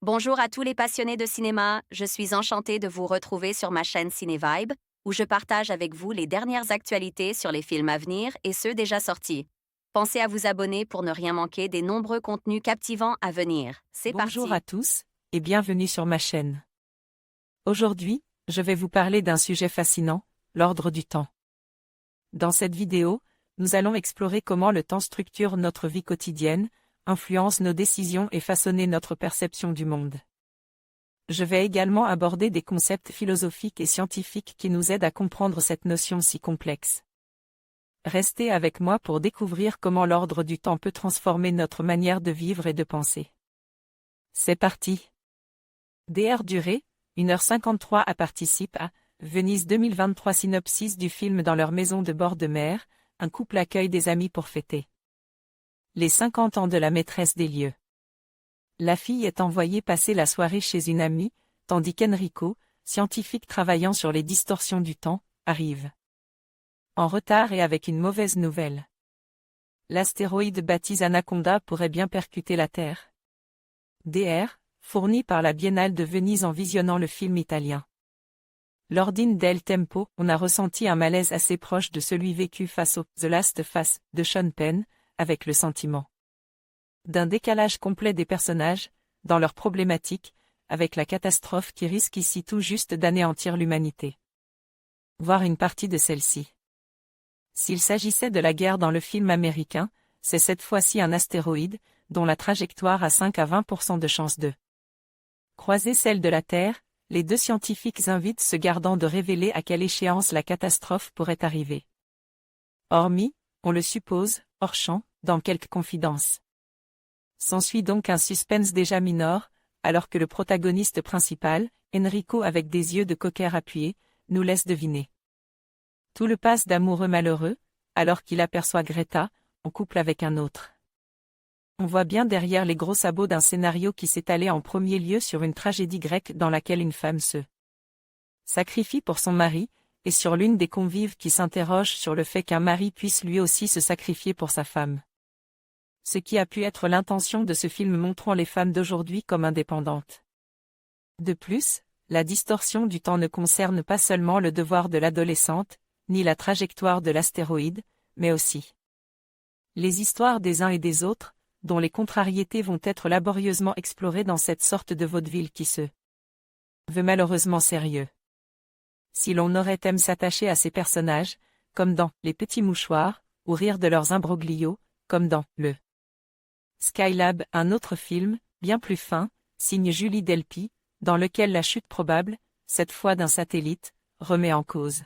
Bonjour à tous les passionnés de cinéma, je suis enchantée de vous retrouver sur ma chaîne CinéVibe, où je partage avec vous les dernières actualités sur les films à venir et ceux déjà sortis. Pensez à vous abonner pour ne rien manquer des nombreux contenus captivants à venir. C'est Bonjour parti! à tous, et bienvenue sur ma chaîne. Aujourd'hui, je vais vous parler d'un sujet fascinant, l'ordre du temps. Dans cette vidéo, nous allons explorer comment le temps structure notre vie quotidienne, influence nos décisions et façonner notre perception du monde. Je vais également aborder des concepts philosophiques et scientifiques qui nous aident à comprendre cette notion si complexe. Restez avec moi pour découvrir comment l'ordre du temps peut transformer notre manière de vivre et de penser. C'est parti. Dr. Durée, 1h53 à participe à Venise 2023. Synopsis du film. Dans leur maison de bord de mer, un couple accueille des amis pour fêter les 50 ans de la maîtresse des lieux. La fille est envoyée passer la soirée chez une amie, tandis qu'Enrico, scientifique travaillant sur les distorsions du temps, arrive en retard et avec une mauvaise nouvelle. L'astéroïde baptisé Anaconda pourrait bien percuter la Terre. Dr. Fourni par la Biennale de Venise en visionnant le film italien L'ordine del Tempo. On a ressenti un malaise assez proche de celui vécu face au The Last of Us de Sean Penn, avec le sentiment d'un décalage complet des personnages, dans leurs problématiques, avec la catastrophe qui risque ici tout juste d'anéantir l'humanité. Voir une partie de celle-ci. S'il s'agissait de la guerre dans le film américain, c'est cette fois-ci un astéroïde, dont la trajectoire a 5 à 20% de chance de croiser celle de la Terre. Les deux scientifiques invitent se gardant de révéler à quelle échéance la catastrophe pourrait arriver. Hormis, on le suppose, hors champ, dans quelques confidences. S'ensuit donc un suspense déjà minore, alors que le protagoniste principal, Enrico avec des yeux de cocker appuyés, nous laisse deviner. Tout le passe d'amoureux malheureux, alors qu'il aperçoit Greta, en couple avec un autre. On voit bien derrière les gros sabots d'un scénario qui s'étalait en premier lieu sur une tragédie grecque dans laquelle une femme se sacrifie pour son mari, et sur l'une des convives qui s'interroge sur le fait qu'un mari puisse lui aussi se sacrifier pour sa femme. Ce qui a pu être l'intention de ce film montrant les femmes d'aujourd'hui comme indépendantes. De plus, la distorsion du temps ne concerne pas seulement le devoir de l'adolescente, ni la trajectoire de l'astéroïde, mais aussi les histoires des uns et des autres, dont les contrariétés vont être laborieusement explorées dans cette sorte de vaudeville qui se veut malheureusement sérieux. Si l'on aurait aimé s'attacher à ces personnages, comme dans Les Petits Mouchoirs, ou rire de leurs imbroglios, comme dans le Skylab, un autre film, bien plus fin, signe Julie Delpy, dans lequel la chute probable, cette fois d'un satellite, remet en cause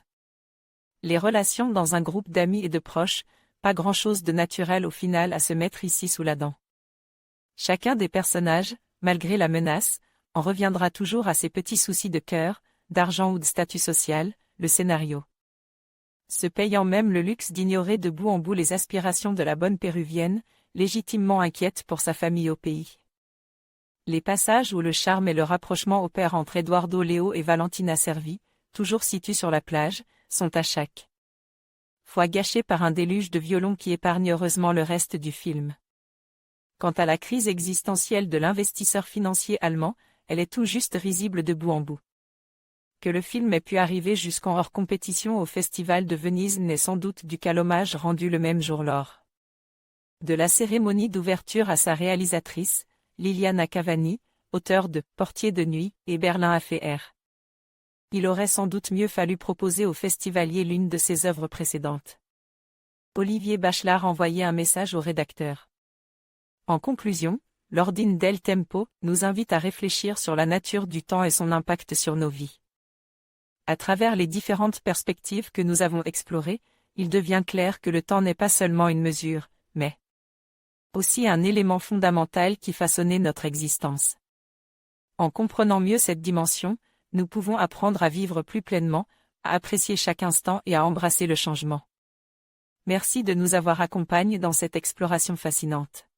les relations dans un groupe d'amis et de proches, pas grand-chose de naturel au final à se mettre ici sous la dent. Chacun des personnages, malgré la menace, en reviendra toujours à ses petits soucis de cœur, d'argent ou de statut social, le scénario se payant même le luxe d'ignorer de bout en bout les aspirations de la bonne péruvienne, légitimement inquiète pour sa famille au pays. Les passages où le charme et le rapprochement opèrent entre Eduardo Léo et Valentina Servi, toujours situés sur la plage, sont à chaque fois gâchés par un déluge de violons qui épargne heureusement le reste du film. Quant à la crise existentielle de l'investisseur financier allemand, elle est tout juste risible de bout en bout. Que le film ait pu arriver jusqu'en hors compétition au Festival de Venise n'est sans doute dû qu'à l'hommage rendu le même jour lors de la cérémonie d'ouverture à sa réalisatrice, Liliana Cavani, auteure de Portier de nuit et Berlin AFR. Il aurait sans doute mieux fallu proposer aux festivaliers l'une de ses œuvres précédentes. Olivier Bachelard envoyait un message au rédacteur. En conclusion, l'ordine del Tempo nous invite à réfléchir sur la nature du temps et son impact sur nos vies. À travers les différentes perspectives que nous avons explorées, il devient clair que le temps n'est pas seulement une mesure, mais aussi un élément fondamental qui façonnait notre existence. En comprenant mieux cette dimension, nous pouvons apprendre à vivre plus pleinement, à apprécier chaque instant et à embrasser le changement. Merci de nous avoir accompagnés dans cette exploration fascinante.